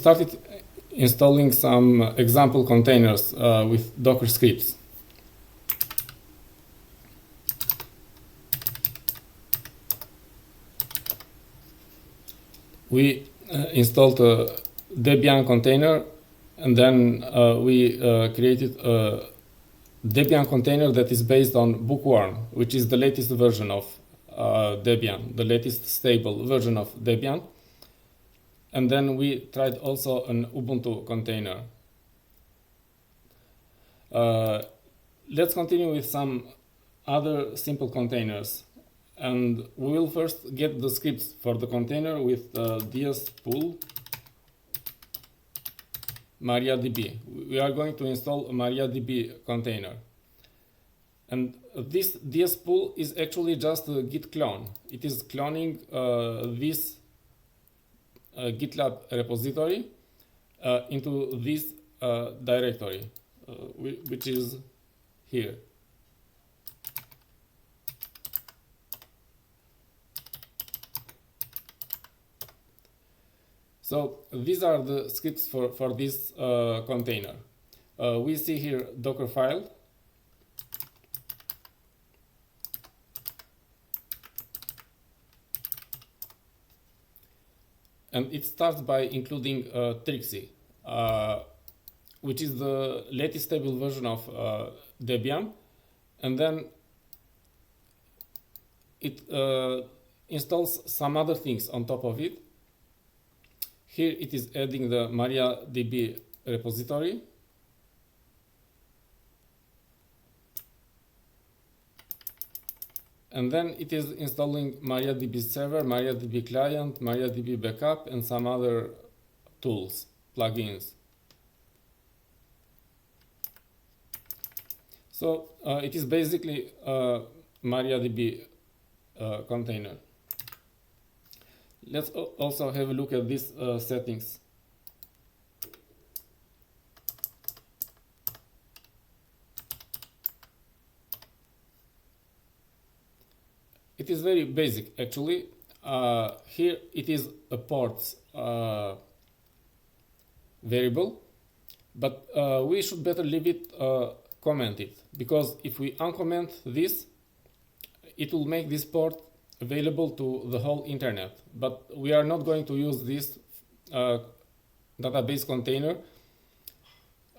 started installing some example containers with Docker scripts. We installed a Debian container, and then we created a Debian container that is based on Bookworm, which is the latest version of Debian, the latest stable version of Debian. And then we tried also an Ubuntu container. Let's continue with some other simple containers. And we will first get the scripts for the container with dspool mariadb. We are going to install a mariadb container. And this dspool is actually just a git clone. It is cloning this GitLab repository into this directory, which is here. So these are the scripts for this container. We see here Docker file. And it starts by including Trixie, which is the latest stable version of Debian. And then it installs some other things on top of it. Here it is adding the mariadb repository. And then it is installing MariaDB server, MariaDB client, MariaDB backup, and some other tools, plugins. So it is basically a MariaDB container. Let's also have a look at these settings. It is very basic, actually. Here it is a ports variable, but we should better leave it commented, because if we uncomment this, it will make this port available to the whole internet. But we are not going to use this database container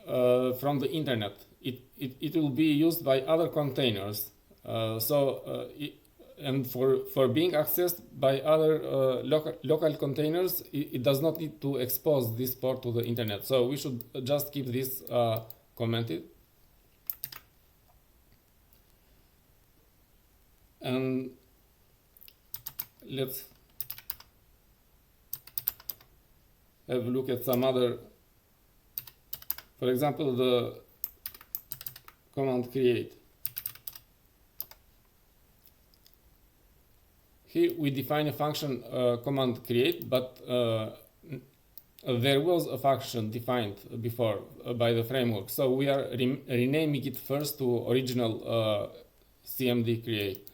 from the internet. It will be used by other containers. And for being accessed by other local containers, it does not need to expose this port to the internet. So we should just keep this commented. And let's have a look at some other, for example, the command create. Here we define a function command create, but there was a function defined before by the framework. So we are renaming it first to original cmd create.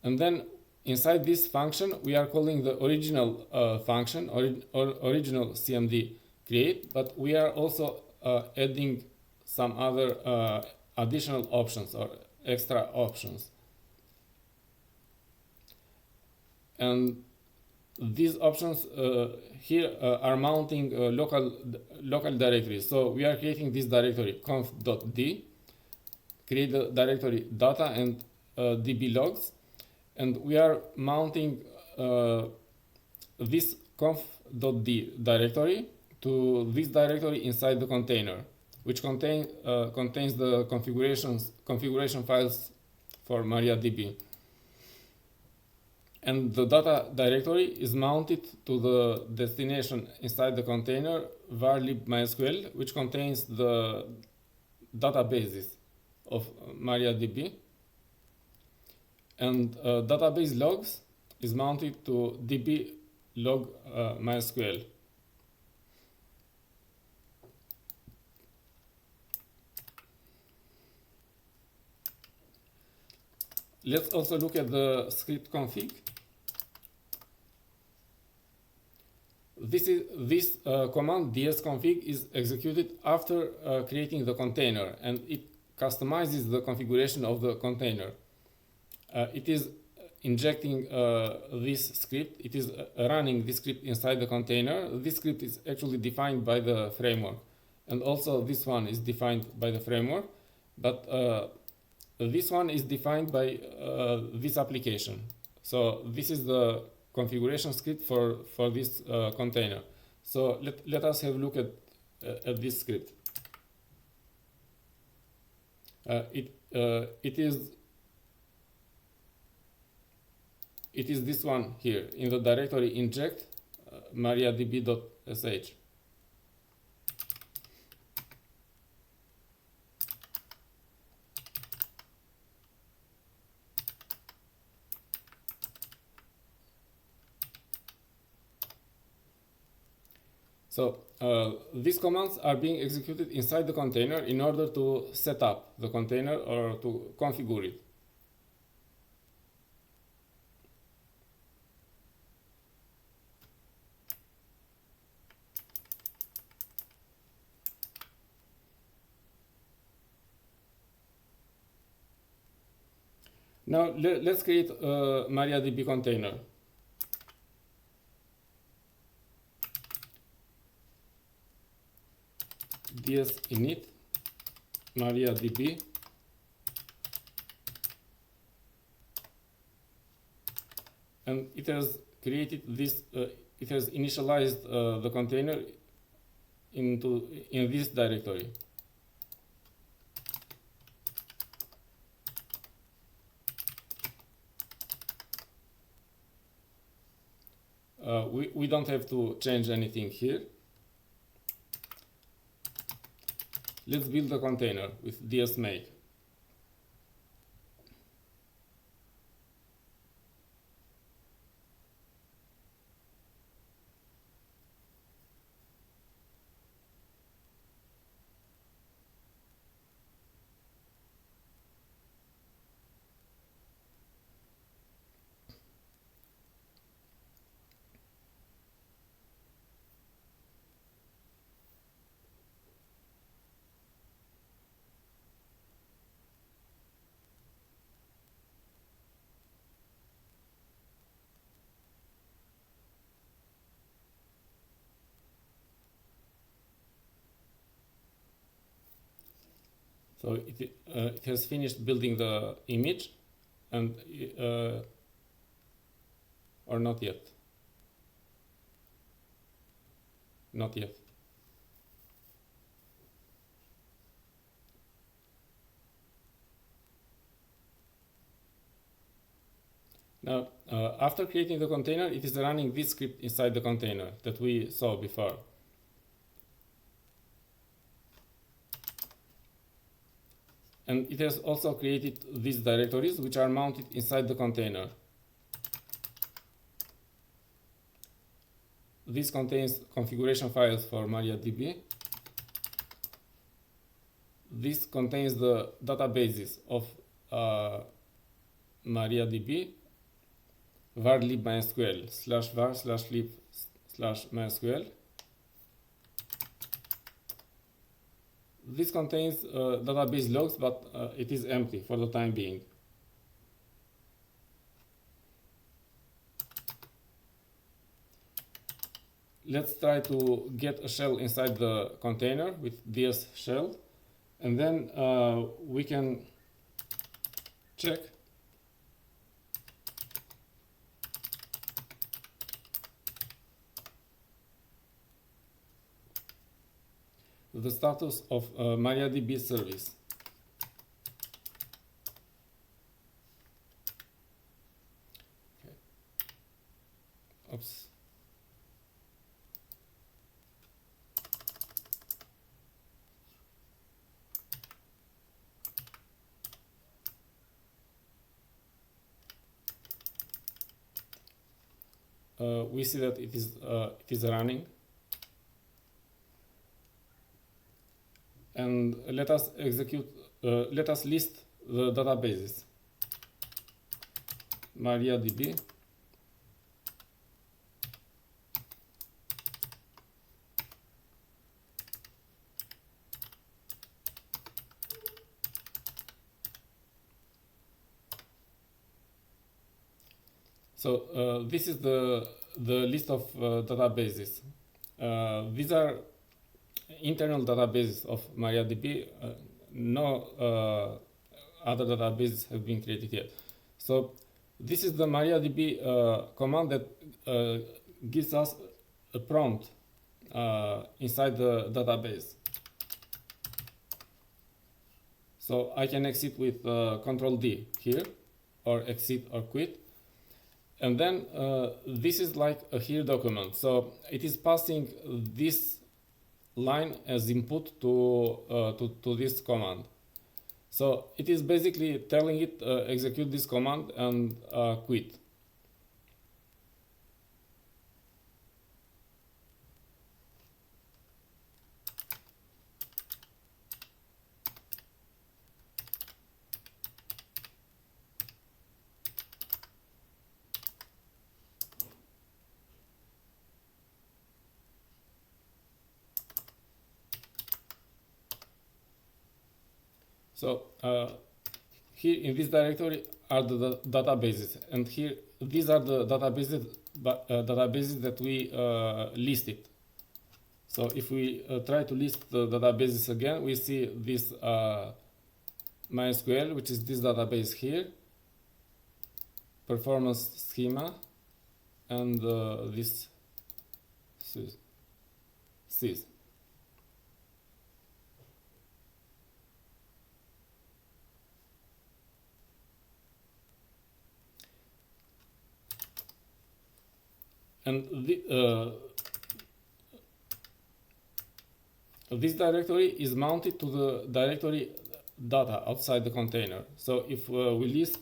And then inside this function, we are calling the original function, or original cmd create, but we are also adding some other additional options or extra options. And these options here are mounting local directories. So we are creating this directory conf.d, create the directory data and db logs, and we are mounting this conf.d directory to this directory inside the container, which contains the configuration files for MariaDB. And the data directory is mounted to the destination inside the container var_lib_mysql, which contains the databases of MariaDB. And database logs is mounted to db log mysql. Let's also look at the script config. this command dsconfig is executed after creating the container, and it customizes the configuration of the container. It is injecting this script. It is running this script inside the container. This script is actually defined by the framework, and also this one is defined by the framework, but this one is defined by this application. So this is the configuration script for this container. So let us have a look at this script. It is this one here in the directory inject mariadb.sh. So these commands are being executed inside the container in order to set up the container or to configure it. Now let's create a MariaDB container. ds init mariadb and it has created this. It has initialized the container in this directory. We don't have to change anything here. Let's build a container with dsmake. So it has finished building the image, and or not yet. Not yet. Now, after creating the container, it is running this script inside the container that we saw before. And it has also created these directories, which are mounted inside the container. This contains configuration files for MariaDB. This contains the databases of MariaDB, var libmysql /var/lib/mysql. This contains database logs, but it is empty for the time being. Let's try to get a shell inside the container with ds shell, and then we can check the status of MariaDB service. Okay. Oops. We see that it is running. And let us list the databases. MariaDB, So this is the list of databases. These are internal databases of MariaDB. No other databases have been created yet. So this is the mariadb command that gives us a prompt inside the database. So I can exit with Control D here, or exit or quit. And then this is like a here document. So it is passing this line as input to this command. So it is basically telling it execute this command and quit. So here in this directory are the databases, and here these are the databases that we listed. So if we try to list the databases again, we see this MySQL, which is this database here, performance schema, and this sys. And this directory is mounted to the directory data outside the container. So if we list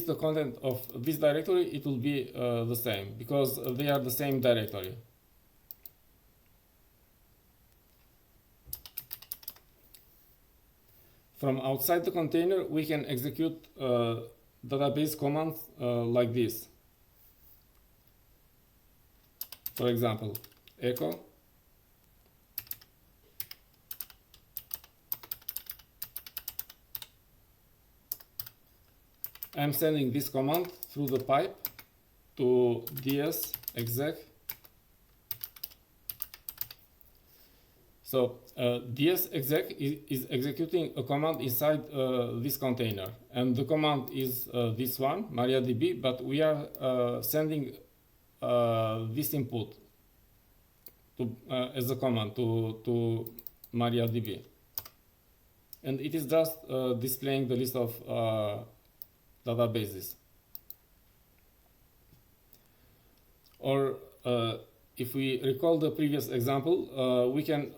the content of this directory, it will be the same, because they are the same directory. From outside the container, we can execute database commands like this. For example, echo I'm sending this command through the pipe to ds exec. So ds exec is executing a command inside this container, and the command is this one, mariadb, but we are sending this input to, as a command to mariadb, and it is just displaying the list of databases. Or if we recall the previous example, we can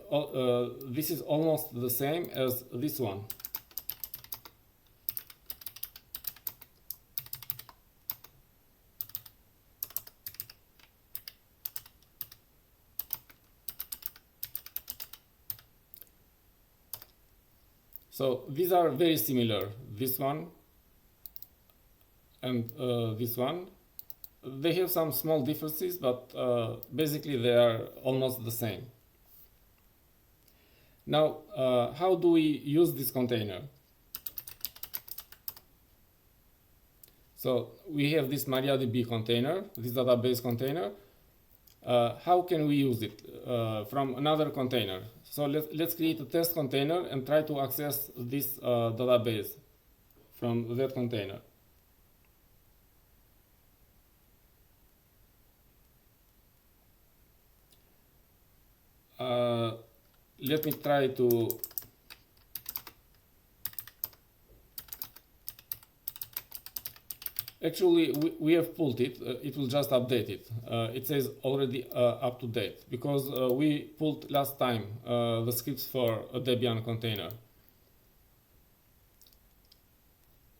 this is almost the same as this one. So these are very similar, this one and this one. They have some small differences, but basically they are almost the same. Now, how do we use this container? So we have this mariadb container, this database container. How can we use it from another container? So let's create a test container and try to access this database from that container. Let me try to actually we have pulled it. It will just update it. It says already up to date, because we pulled last time the scripts for a Debian container,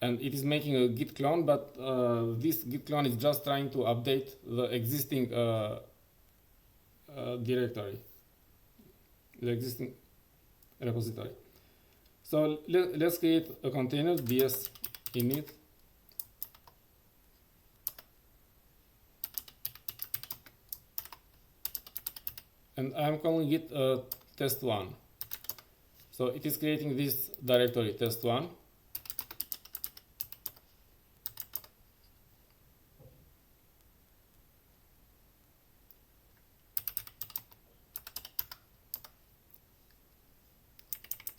and it is making a git clone, but this git clone is just trying to update the existing directory, the existing repository. So let's create a container, ds init and I'm calling it test1. So it is creating this directory test1.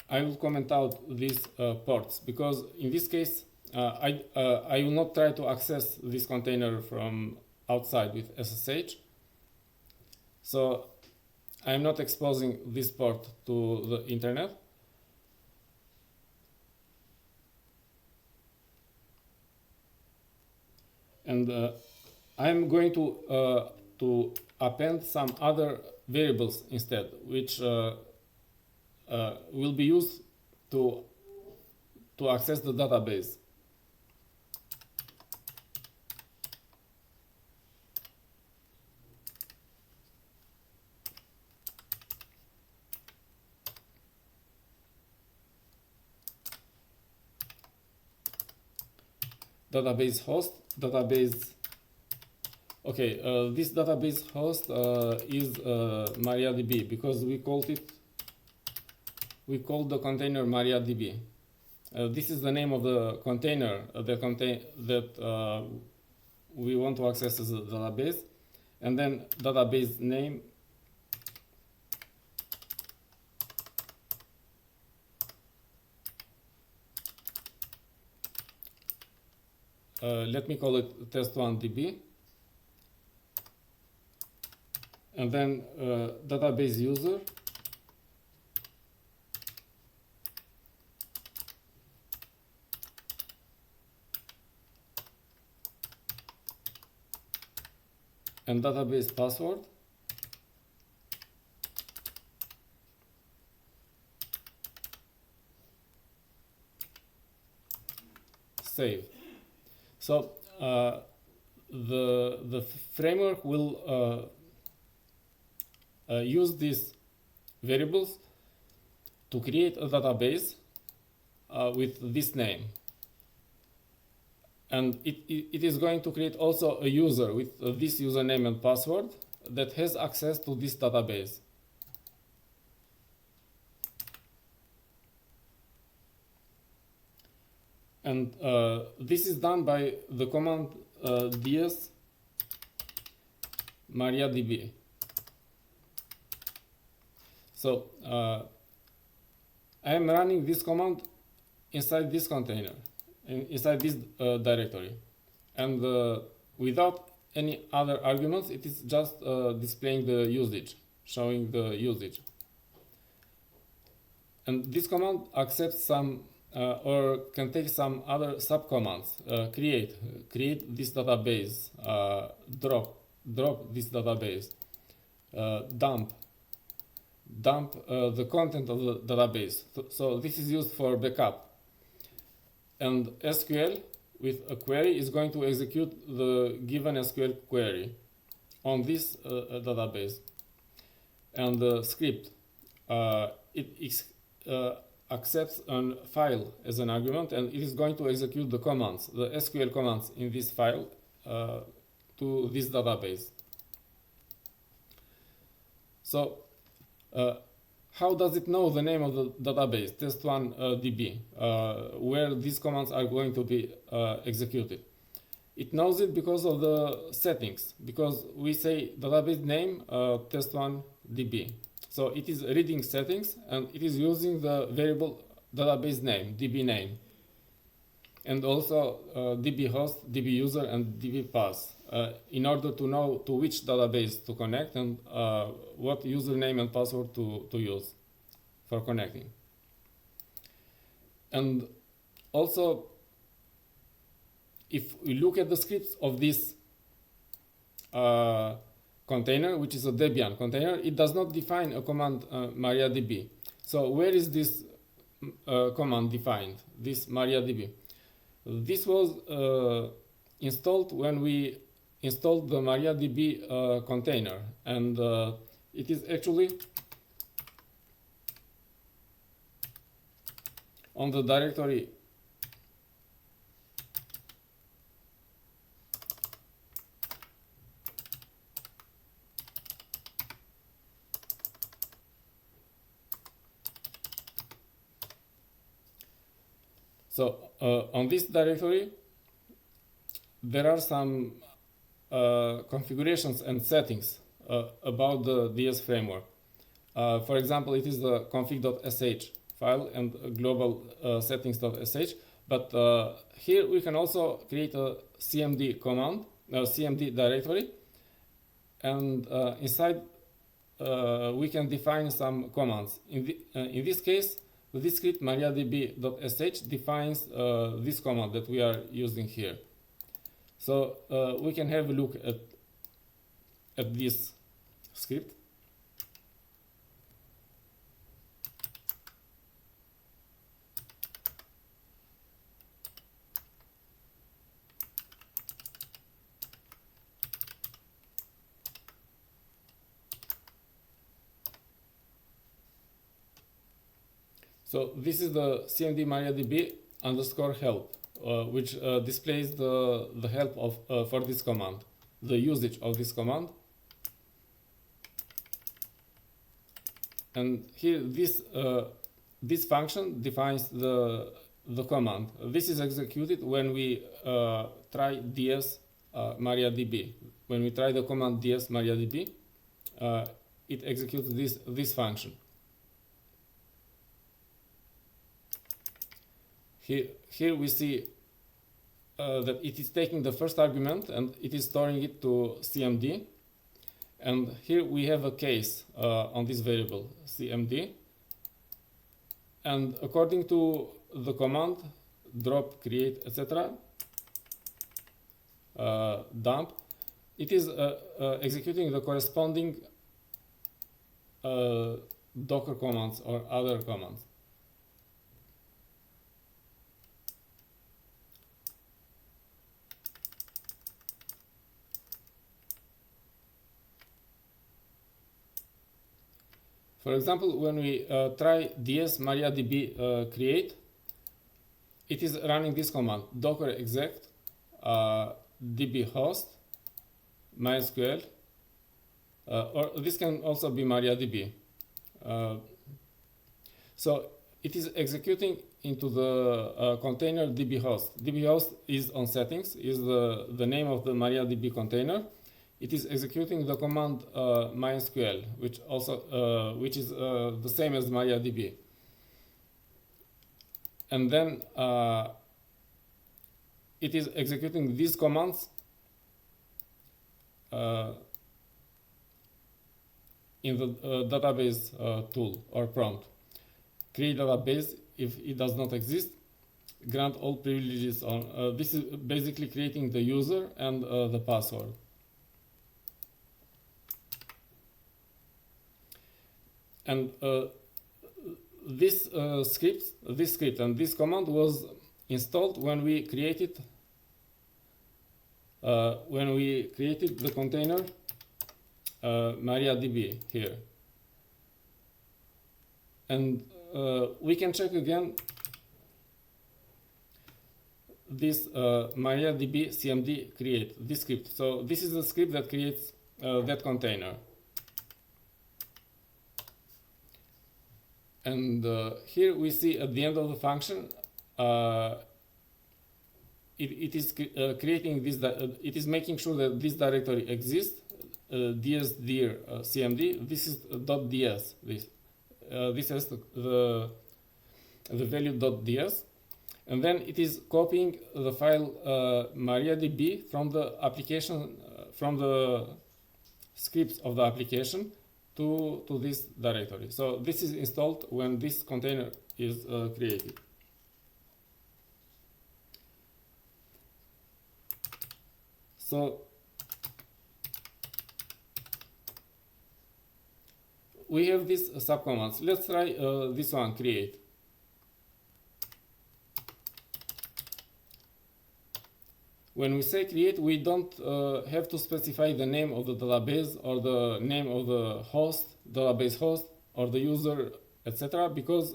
I will comment out these ports because in this case I will not try to access this container from outside with SSH. So I'm not exposing this port to the internet. And I'm going to append some other variables instead, which will be used to access the database. Database host, database. Okay, this database host is mariadb because we called the container mariadb. This is the name of the container that we want to access as a database, and then database name let me call it test1db, and then database user and database password. Save. So the framework will use these variables to create a database with this name. And it is going to create also a user with this username and password that has access to this database. And this is done by the command ds mariadb. So I am running this command inside this container, inside this directory, and without any other arguments, it is just displaying the usage, showing the usage. And this command accepts some or can take some other subcommands. Create this database, drop this database, dump the content of the database. So this is used for backup. And SQL with a query is going to execute the given SQL query on this database. And the script, accepts a file as an argument, and it is going to execute the commands, the SQL commands in this file to this database. So how does it know the name of the database, test1db, where these commands are going to be executed? It knows it because of the settings, because we say database name test1db. So it is reading settings, and it is using the variable database name, db name, and also db host, db user, and db pass, in order to know to which database to connect and what username and password to use for connecting. And also, if we look at the scripts of this container, which is a Debian container, it does not define a command mariadb. So where is this command defined, this mariadb? This was installed when we installed the mariadb container, and it is actually on the directory So on this directory, there are some configurations and settings about the DS framework. For example, it is the config.sh file and global settings.sh. But here we can also create a cmd command, cmd directory, and inside we can define some commands. In this case, this script mariadb.sh defines this command that we are using here. So we can have a look at this script. So this is the cmd mariadb underscore help, which displays the help of for this command, the usage of this command. And here this function defines the command. This is executed when we try ds mariadb. When we try the command ds mariadb, it executes this function. Here we see that it is taking the first argument and it is storing it to cmd. And here we have a case on this variable cmd. And according to the command drop, create, etc., dump, it is executing the corresponding Docker commands or other commands. For example, when we try ds mariadb create, it is running this command docker exec db host mysql, or this can also be mariadb. So it is executing into the container db host. db host is on settings, is the name of the mariadb container. It is executing the command mysql, which is the same as mariadb. And then it is executing these commands in the database tool or prompt. Create database if it does not exist. Grant all privileges on. This is basically creating the user and the password. And this script and this command was installed when we created the container mariadb here. And we can check again this mariadb cmd create, this script. So this is the script that creates that container. And here we see at the end of the function, it is creating this. It is making sure that this directory exists. ds-dir cmd. This is .ds. This has the value .ds, and then it is copying the file mariadb from the application, from the scripts of the application to this directory. So this is installed when this container is created. So we have these subcommands. Let's try this one, create. When we say create, we don't have to specify the name of the database or the name of the host, database host, or the user, etc., because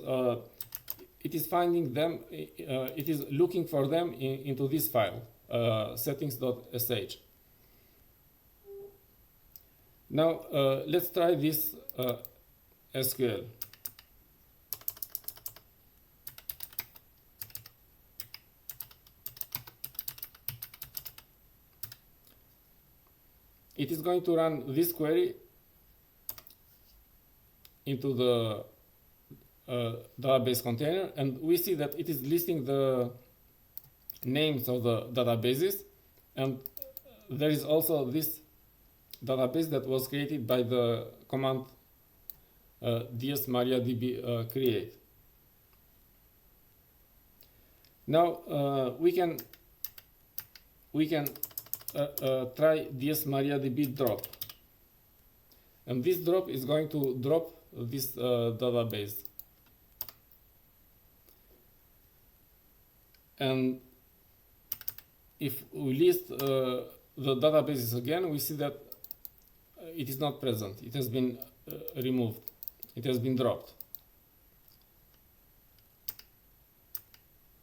it is finding them, it is looking for them into this file, settings.sh. Now let's try this SQL. it is going to run this query into the database container, and we see that it is listing the names of the databases, and there is also this database that was created by the command ds mariadb create. Now we can try ds mariadb drop, and this drop is going to drop this database. And if we list the databases again, we see that it is not present. It has been removed. It has been dropped.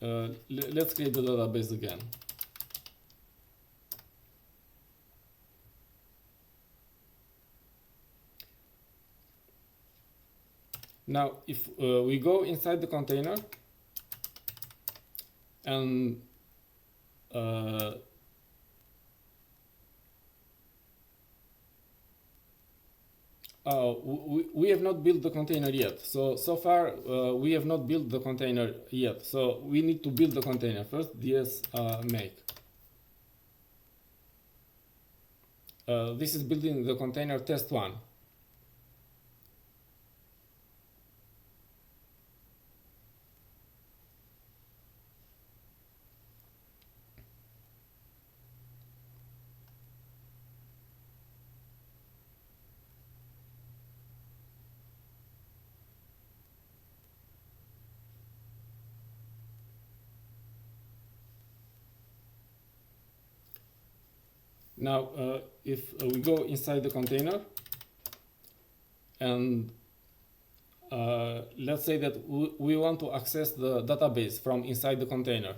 Let's create the database again. Now, if we go inside the container and we have not built the container yet. So far we have not built the container yet. So we need to build the container first. ds make. This is building the container test1. Now, if we go inside the container and let's say that we want to access the database from inside the container.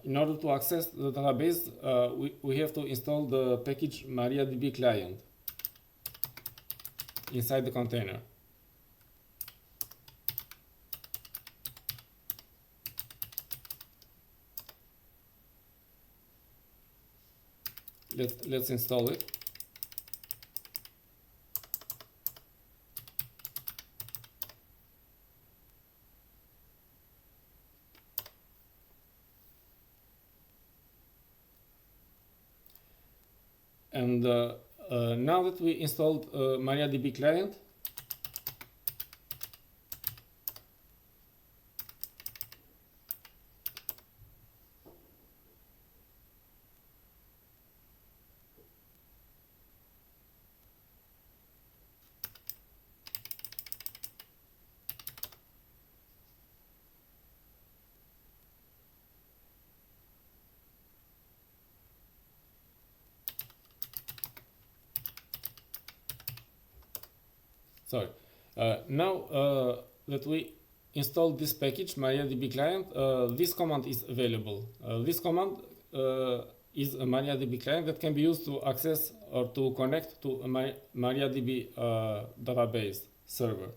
In order to access the database, we have to install the package mariadb client inside the container. Let's install it. And now that we installed mariadb client, sorry. Now that we installed this package, mariadb client, this command is available. This command is a mariadb client that can be used to access or to connect to a mariadb database server.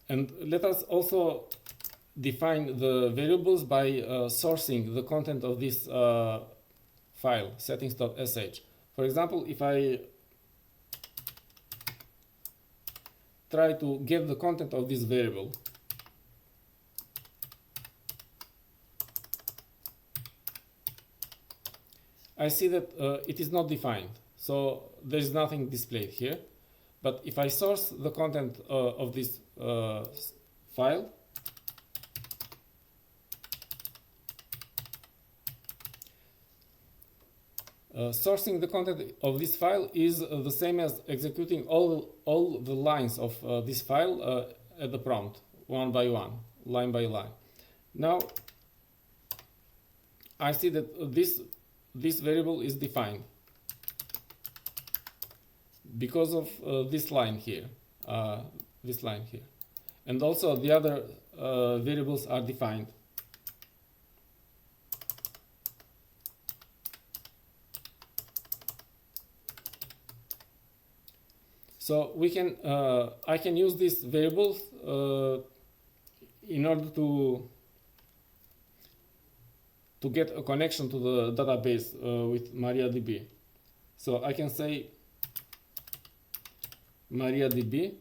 And let us also define the variables by sourcing the content of this file, settings.sh. For example, if I try to get the content of this variable, I see that it is not defined, so there is nothing displayed here. But if I source the content of this file, sourcing the content of this file is the same as executing all the lines of this file at the prompt, one by one, line by line. Now I see that this variable is defined because of this line here, and also the other variables are defined. So we can, I can use these variables in order to to get a connection to the database with mariadb. So I can say mariadb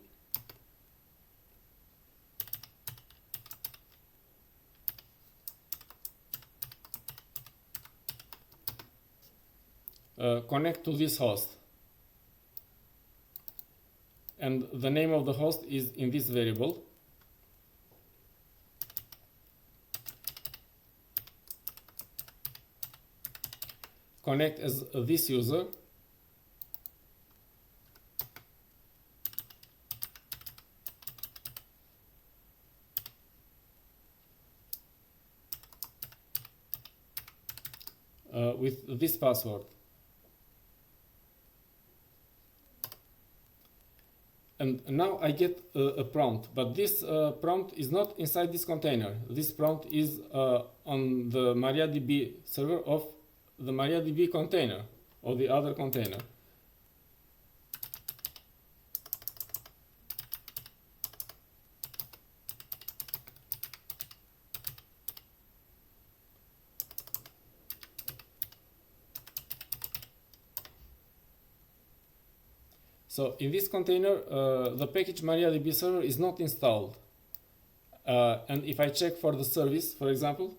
connect to this host, and the name of the host is in this variable. Connect as this user, with this password. And now I get a prompt, but this prompt is not inside this container. This prompt is on the mariadb server of the mariadb container or the other container. So in this container, the package mariadb server is not installed. And if I check for the service, for example,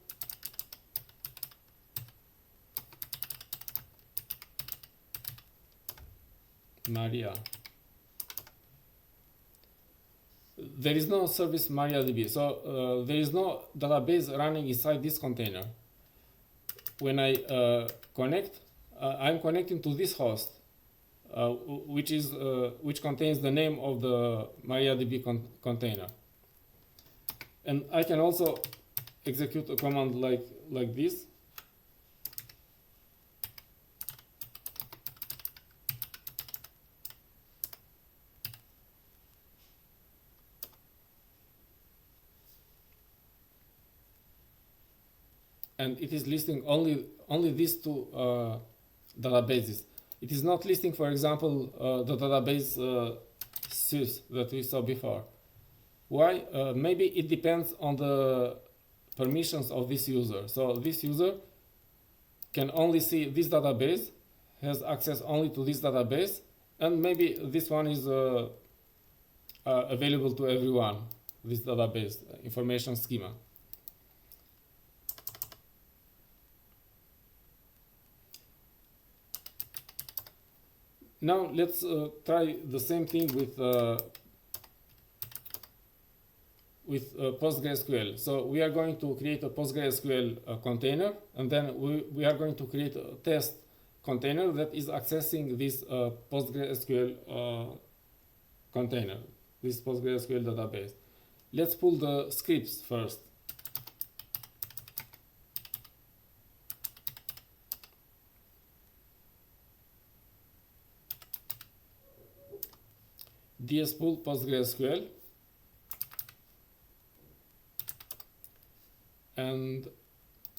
Maria, there is no service mariadb. So there is no database running inside this container. When I connect, I'm connecting to this host. Which contains the name of the mariadb container, and I can also execute a command like this. And it is listing only these two databases. It is not listing, for example, the database SUS that we saw before. Why? Maybe it depends on the permissions of this user. So this user can only see this database, has access only to this database, and maybe this one is available to everyone, this database information schema. Now let's try the same thing with PostgreSQL. So we are going to create a PostgreSQL container, and then we are going to create a test container that is accessing this PostgreSQL container, this PostgreSQL database. Let's pull the scripts first. dspull PostgreSQL, and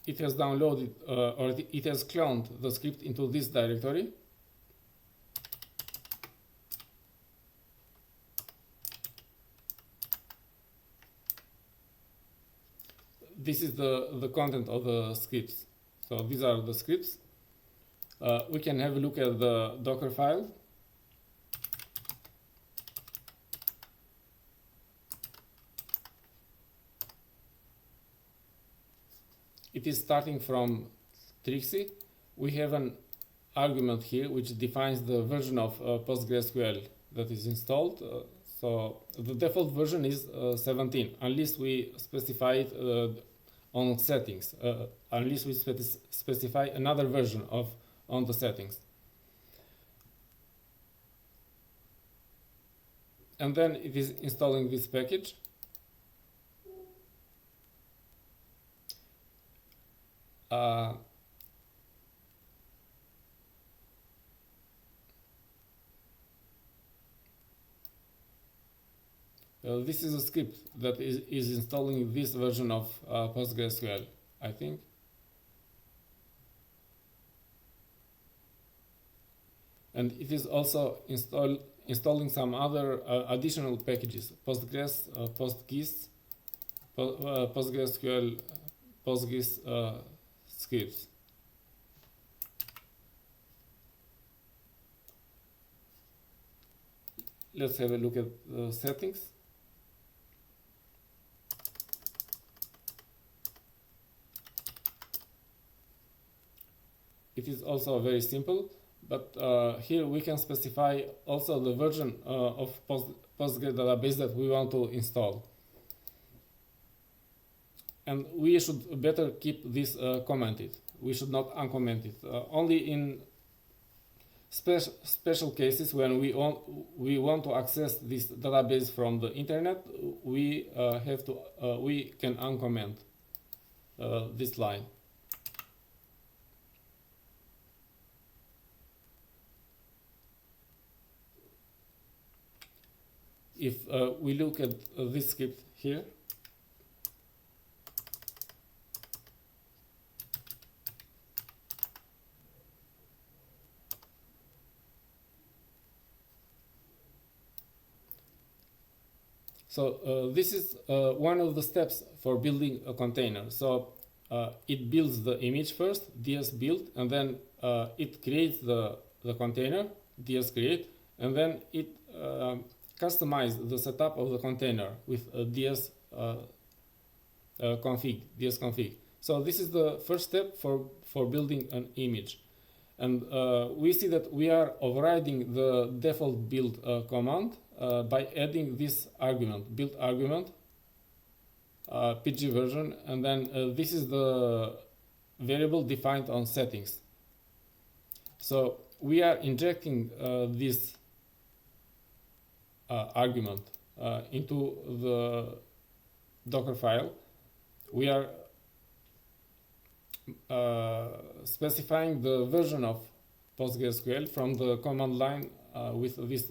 it has downloaded or it has cloned the script into this directory. This is the content of the scripts. So these are the scripts. We can have a look at the Docker file. It is starting from Trixie. We have an argument here which defines the version of PostgreSQL that is installed. So the default version is 17, unless we specify it on settings, unless we specify another version on the settings. And then it is installing this package. This is a script that is installing this version of PostgreSQL, I think. And it is also installing some other additional packages: Postgres, PostGIS, PostgreSQL, PostGIS scripts. Let's have a look at the settings. It is also very simple, but here we can specify also the version of Postgres database that we want to install. And we should better keep this commented. We should not uncomment it. Only in special cases when we want to access this database from the internet, we can uncomment this line. If we look at this script here, so this is one of the steps for building a container. So it builds the image first, ds build, and then it creates the container, ds create, and then it customize the setup of the container with a ds config. So this is the first step for building an image. And we see that we are overriding the default build command by adding this argument, build argument, PG version, and then this is the variable defined on settings. So we are injecting this argument into the Docker file. We are specifying the version of PostgreSQL from the command line with this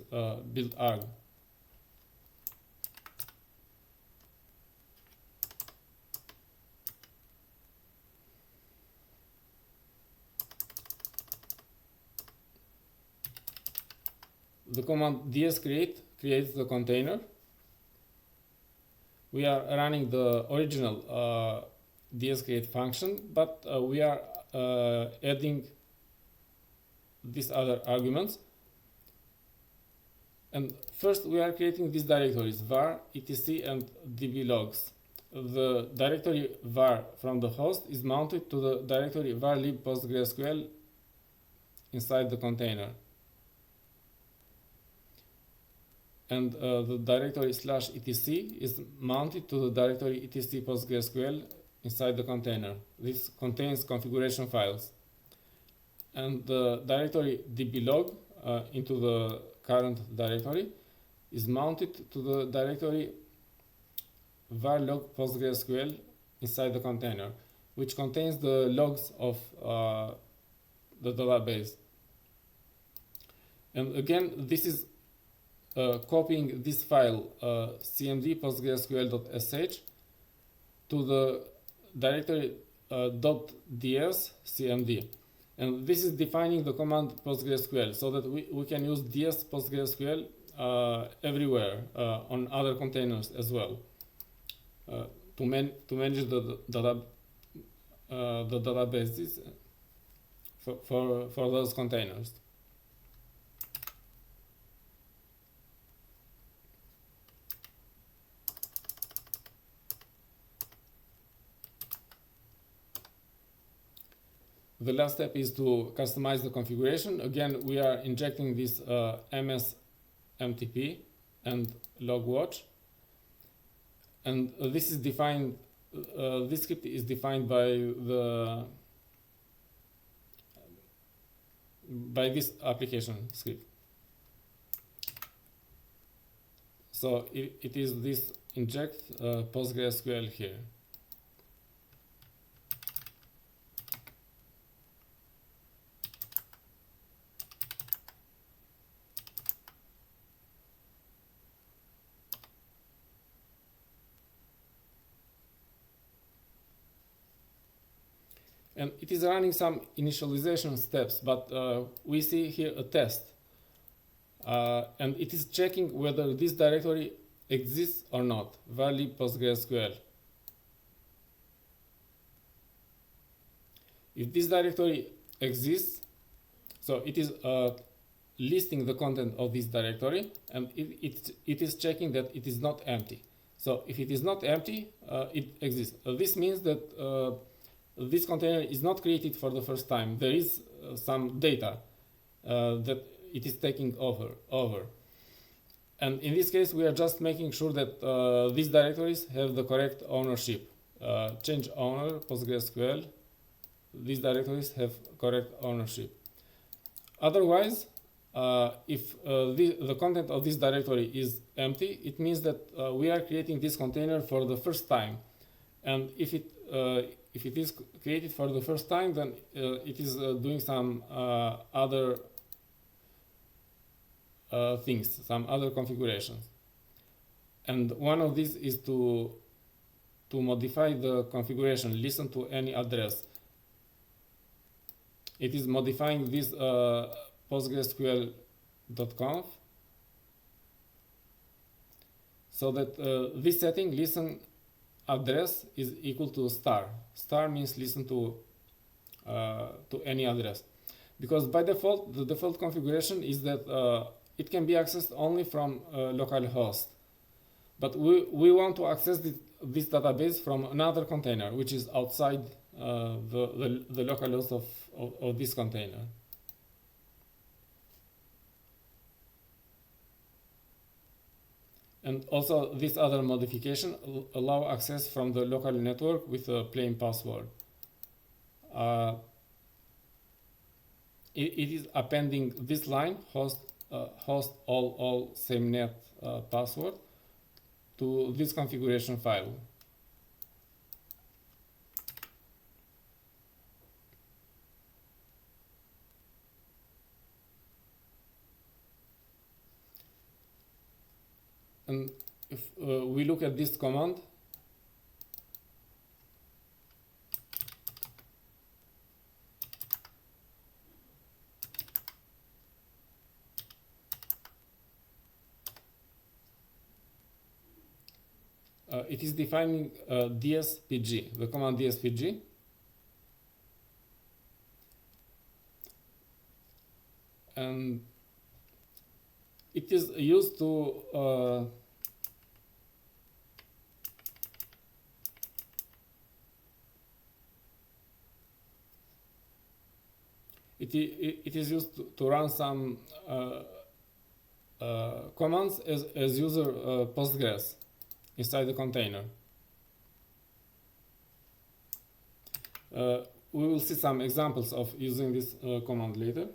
build arg. The command ds creates the container. We are running the original ds create function, but we are adding these other arguments. And first we are creating these directories var, etc, and dblogs. The directory var from the host is mounted to the directory var lib postgresql inside the container. And the directory /etc is mounted to the directory etc postgresql inside the container. This contains configuration files. And the directory dblog into the current directory is mounted to the directory var log postgresql inside the container, which contains the logs of the database. And again, this is copying this file cmd postgresql.sh to the directory .ds cmd, and this is defining the command postgresql so that we can use ds postgresql everywhere on other containers as well to manage the databases for those containers. The last step is to customize the configuration. Again, we are injecting this msmtp and logwatch, and this is defined. This script is defined by this application script. So it is this inject PostgreSQL here. And it is running some initialization steps, but we see here a test. And it is checking whether this directory exists or not, var lib postgresql. If this directory exists, so it is listing the content of this directory, and it is checking that it is not empty. So if it is not empty, it exists. This means that this container is not created for the first time. There is some data that it is taking over. And in this case, we are just making sure that these directories have the correct ownership. Change owner, PostgreSQL, these directories have correct ownership. Otherwise, if the content of this directory is empty, it means that we are creating this container for the first time. And if it is created for the first time, then it is doing some other things, some other configurations. And one of these is to modify the configuration, listen to any address. It is modifying this postgresql.conf so that this setting, listen address, is equal to star. Star means listen to any address, because by default the default configuration is that it can be accessed only from localhost, but we want to access this database from another container which is outside the localhost of this container. And also this other modification allow access from the local network with a plain password. It is appending this line, host all same net password, to this configuration file. And if we look at this command, it is defining dspg, the command dspg, and it is used to it is used to run some commands as user Postgres inside the container. We will see some examples of using this command later.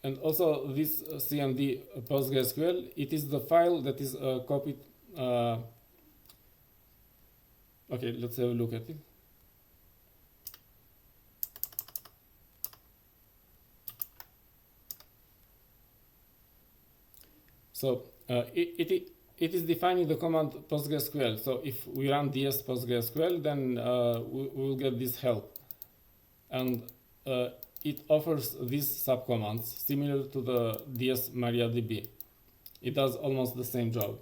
And also this cmd PostgreSQL, it is the file that is copied. Okay, let's have a look at it. So it is defining the command PostgreSQL. So if we run ds PostgreSQL, then we will get this help, and it offers these subcommands similar to the ds mariadb. It does almost the same job.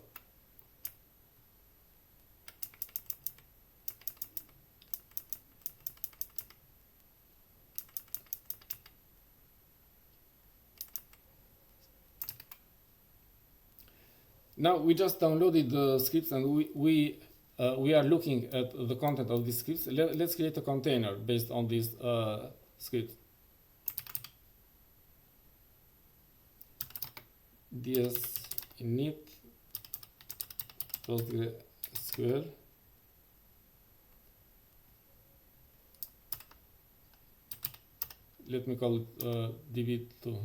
Now we just downloaded the scripts, and we are looking at the content of these scripts. Let's create a container based on these scripts. ds init PostgreSQL let me call it db2.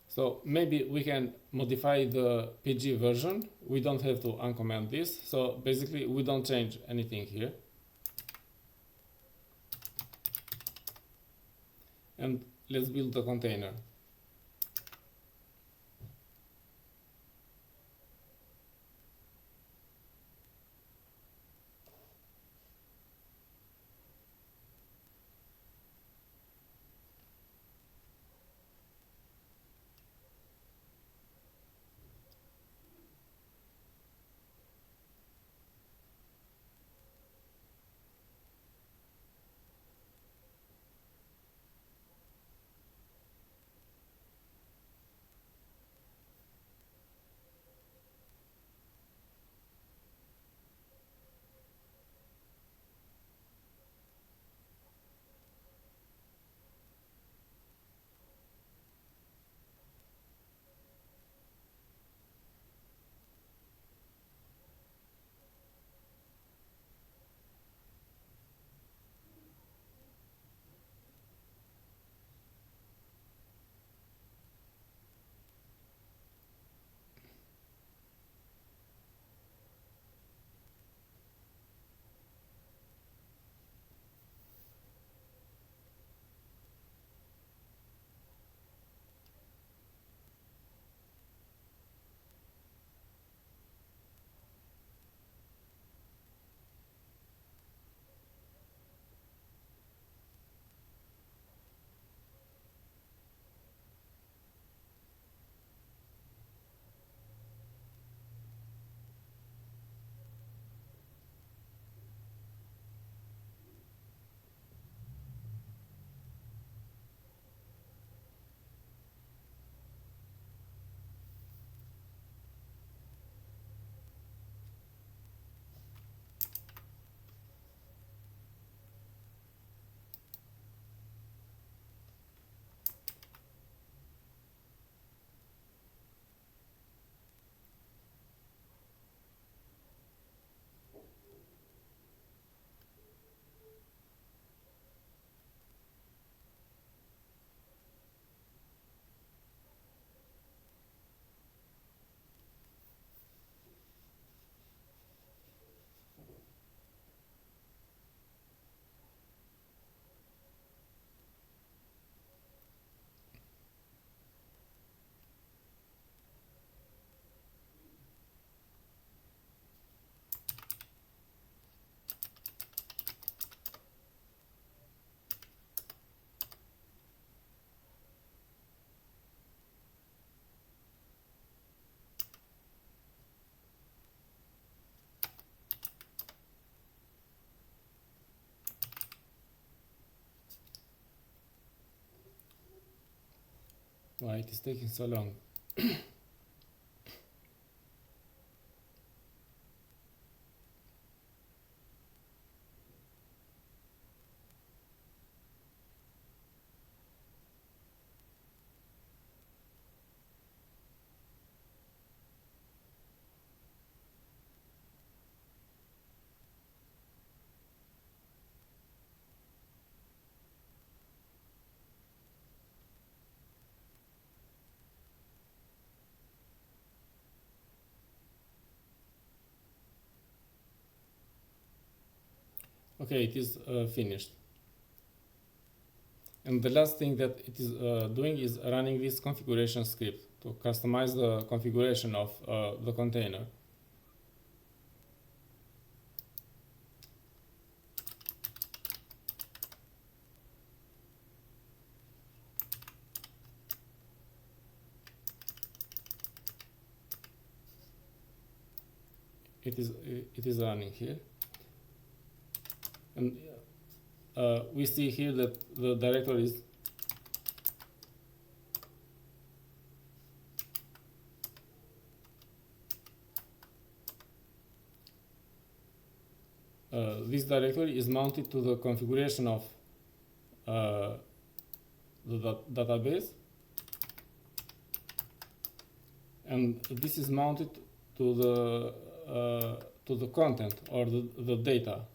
So maybe we can modify the PG version. We don't have to uncomment this. So basically we don't change anything here. And let's build the container. Why it is taking so long? Okay, it is finished. And the last thing that it is doing is running this configuration script to customize the configuration of the container. It is running here. And we see here that the directory is this directory is mounted to the configuration of the database, and this is mounted to the content or the data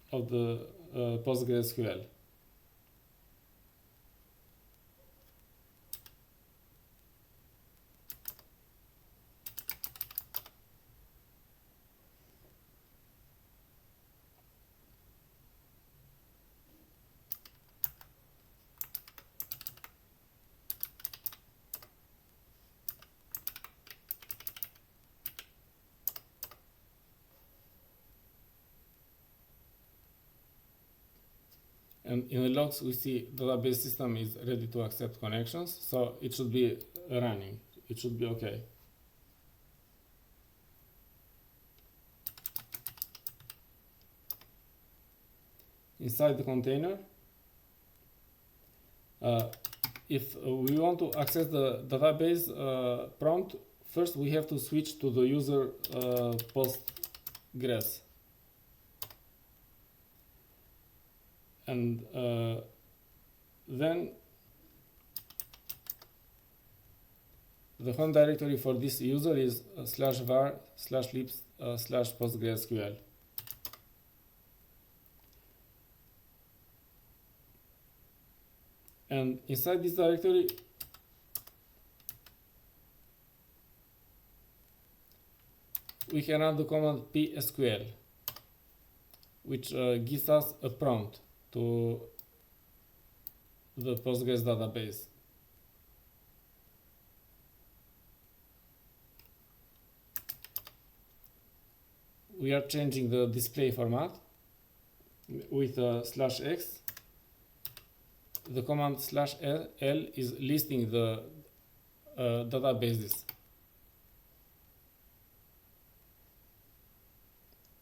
of the PostgreSQL. And in the logs, we see the database system is ready to accept connections, so it should be running. It should be okay. Inside the container, if we want to access the database prompt, first we have to switch to the user Postgres. And then the home directory for this user is /var/libs/postgresql. And inside this directory, we can run the command psql, which gives us a prompt to the Postgres database. We are changing the display format with /x. The command /l is listing the databases.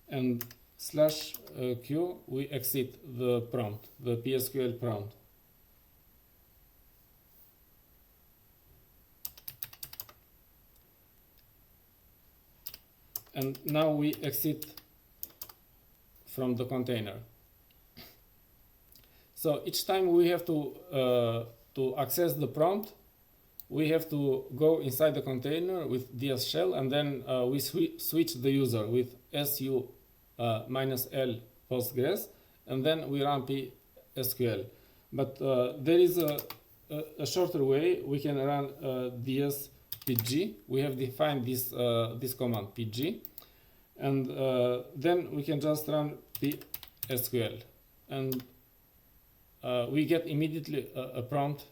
And /q, we exit the prompt, the PSQL prompt. And now we exit from the container. So each time we have to access the prompt, we have to go inside the container with ds shell, and then we switch the user with su -l Postgres, and then we run psql. But there is a shorter way. We can run ds pg. We have defined this command pg, and then we can just run psql, and we get immediately a prompt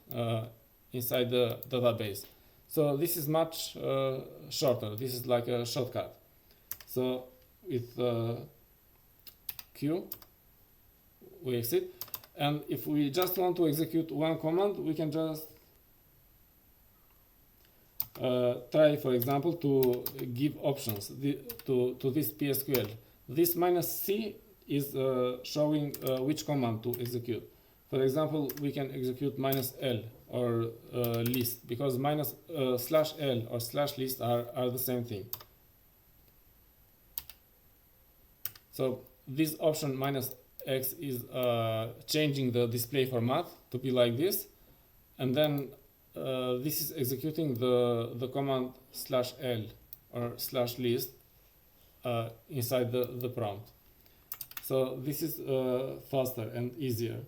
inside the database. So this is much shorter. This is like a shortcut. So with Q, we exit, and if we just want to execute one command, we can just try, for example, to give options to this PSQL. This -c is showing which command to execute. For example, we can execute -l or list, because /l or /list are the same thing. So this option -x is changing the display format to be like this, and then this is executing the command /l or /list inside the prompt. So this is faster and easier.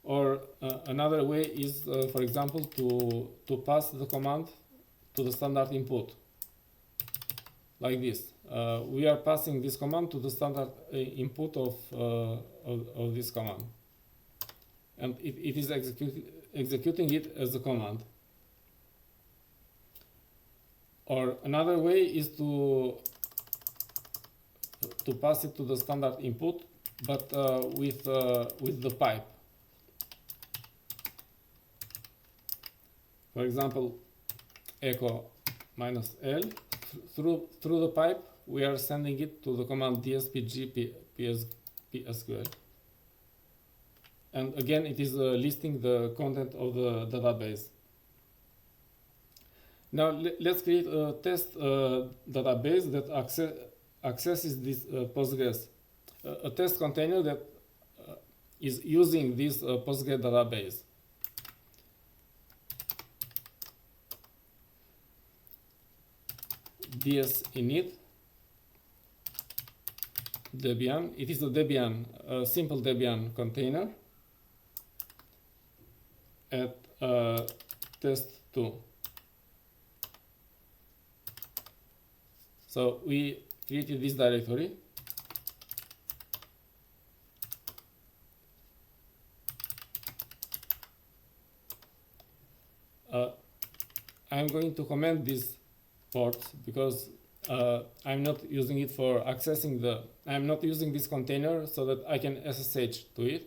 Or another way is, for example, to pass the command to the standard input, like this. We are passing this command to the standard input of this command, and it is executing it as a command. Or another way is to pass it to the standard input, but with the pipe. For example, echo -l. Through the pipe, we are sending it to the command dspg psql. And again, it is listing the content of the database. Now let's create a test database that accesses this Postgres, a test container that is using this Postgres database. ds init Debian. It is a Debian, simple Debian container at test2. So we created this directory. I'm going to comment this port because I'm not using it for accessing I'm not using this container so that I can SSH to it.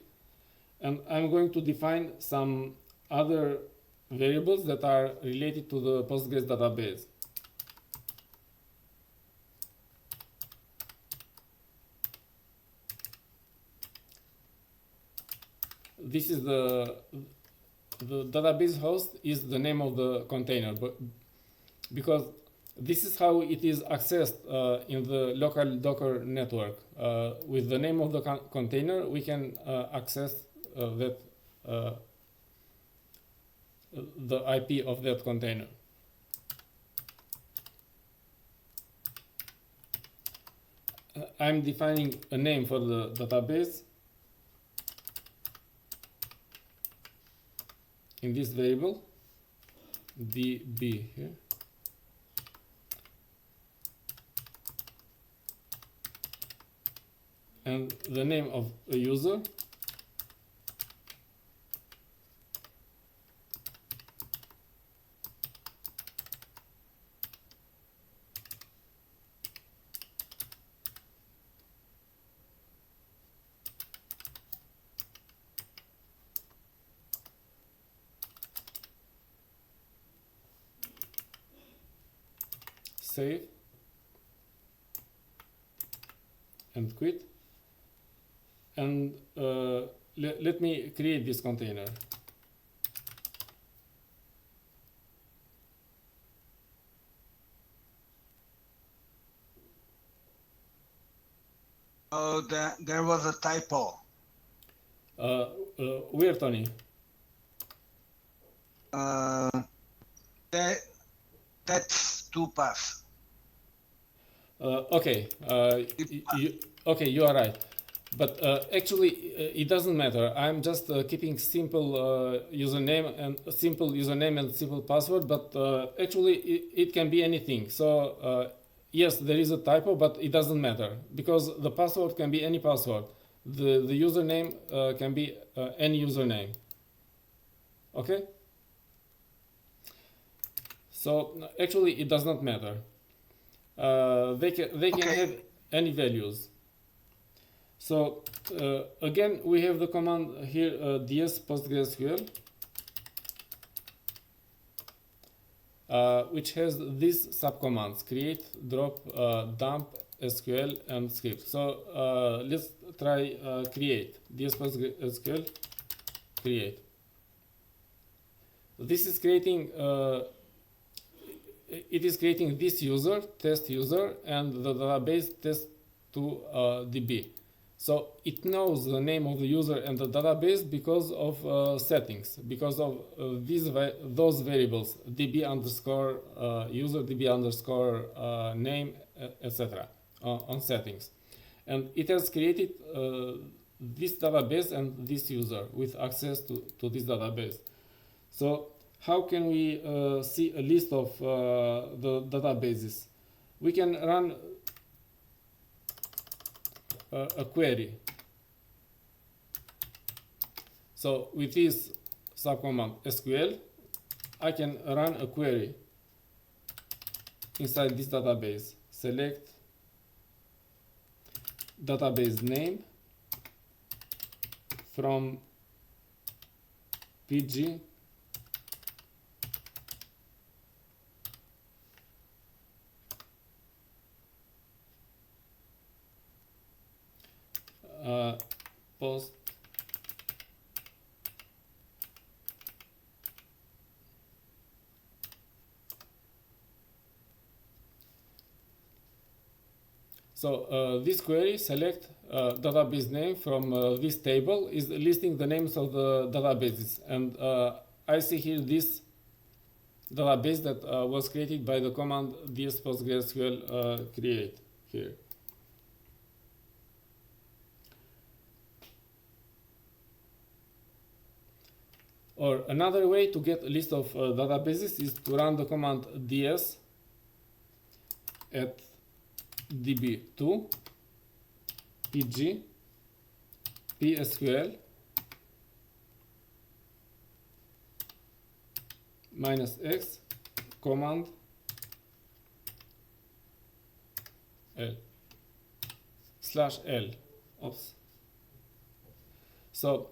And I'm going to define some other variables that are related to the Postgres database. This is the database host is the name of the container, but because this is how it is accessed in the local Docker network. With the name of the container, we can access the IP of that container. I'm defining a name for the database in this variable db here. And the name of a user, save and quit. And let me create this container. Oh, there was a typo. Where, Tony? That's two pass. Okay. Okay, you are right. But actually, it doesn't matter. I'm just keeping simple username and simple password. But actually, it can be anything. So yes, there is a typo, but it doesn't matter because the password can be any password. The username can be any username. Okay. So actually, it does not matter. They can have any values. So again, we have the command here ds postgresql, which has these subcommands: create, drop, dump, SQL, and script. So let's try create ds postgresql create. This is creating it is creating this user, test user, and the database test2db. So it knows the name of the user and the database because of settings, because of those variables, db underscore user, db underscore name, etc. On settings. And it has created this database and this user with access to this database. So how can we see a list of the databases? We can run a query. So with this subcommand SQL, I can run a query inside this database. Select database name from PG post So this query select database name from this table is listing the names of the databases, and I see here this database that was created by the command ds postgresql create here. Or another way to get a list of databases is to run the command ds at db2 pg psql -x command l /l. Oops. So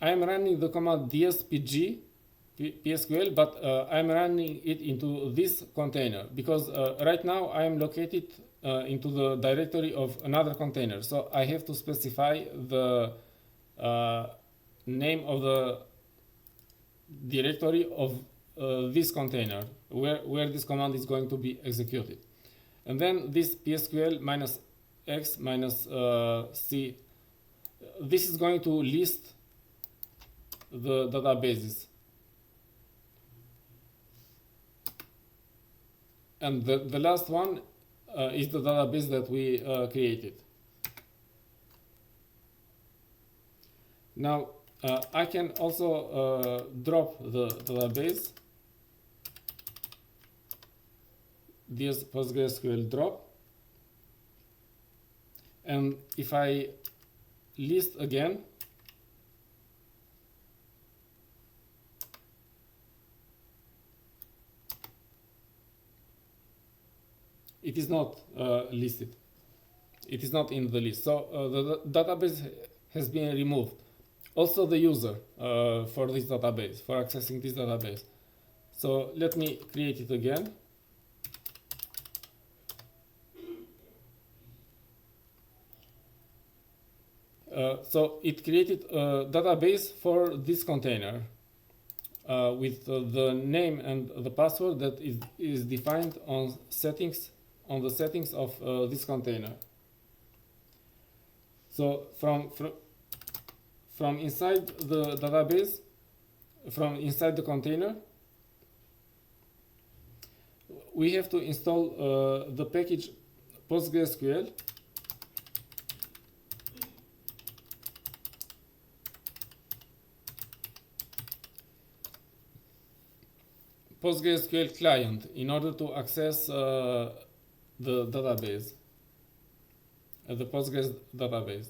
I am running the command dspg psql, but I am running it into this container because right now I am located into the directory of another container. So I have to specify the name of the directory of this container where this command is going to be executed. And then this psql -x -c, this is going to list the databases. And the last one is the database that we created. Now I can also drop the database, this PostgreSQL drop, and if I list again, it is not listed. It is not in the list. So the database has been removed. Also the user for this database, for accessing this database. So let me create it again. So it created a database for this container with the name and the password that is defined on settings, on the settings of this container. So from inside the database, from inside the container, we have to install the package PostgreSQL PostgreSQL client in order to access the database, the Postgres database.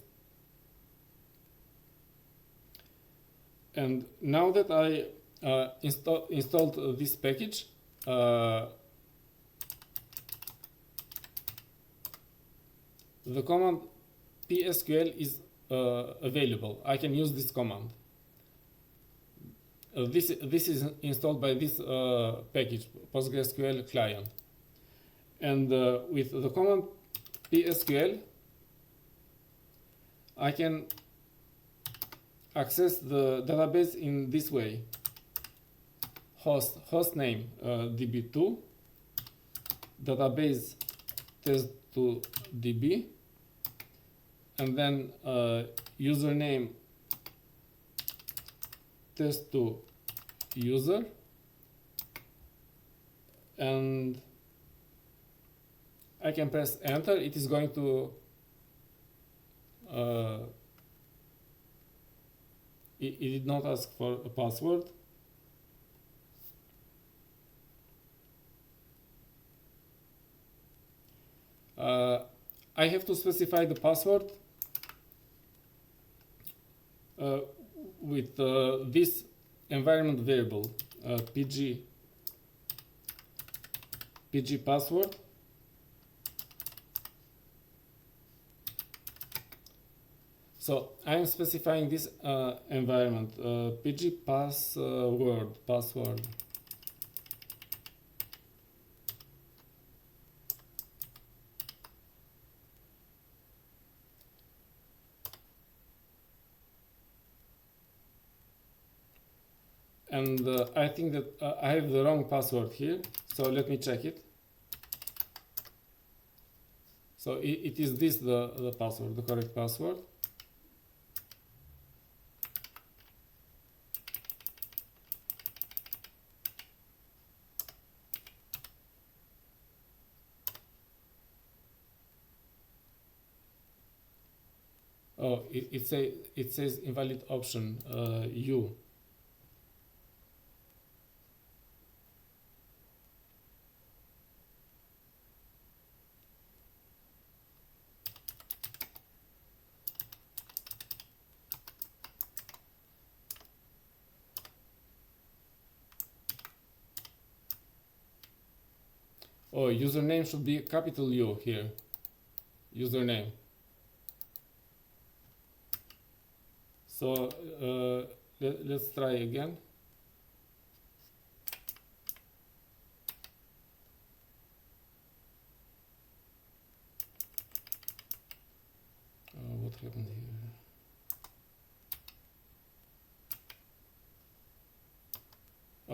And now that I installed this package, the command psql is available. I can use this command. This is installed by this package, PostgreSQL client. And with the command psql, I can access the database in this way. Host name db2, database test2 db, and then username test2 user, and I can press enter. It is going to it did not ask for a password. I have to specify the password with this environment variable pg password. So I am specifying this environment pg password. And I think that I have the wrong password here, so let me check it. So it is this the password, the correct password. Oh, it says invalid option U. Oh, username should be capital U here. Username. So let's try again. What happened here?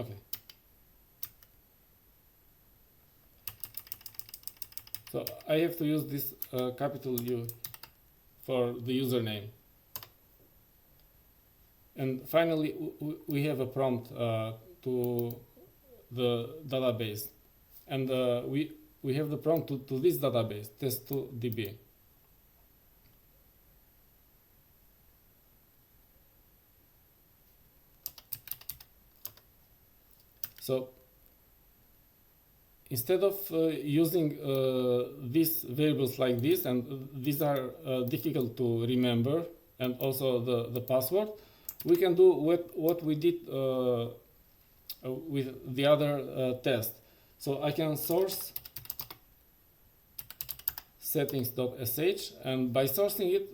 Okay. So I have to use this capital U for the username. And finally, we have a prompt to the database. And we have the prompt to this database, test2db. So instead of using these variables like this, and these are difficult to remember, and also the password, we can do what we did with the other test. So I can source settings.sh, and by sourcing it,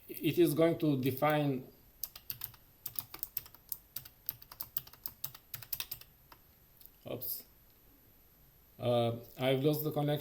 it is going to define I've lost the connection.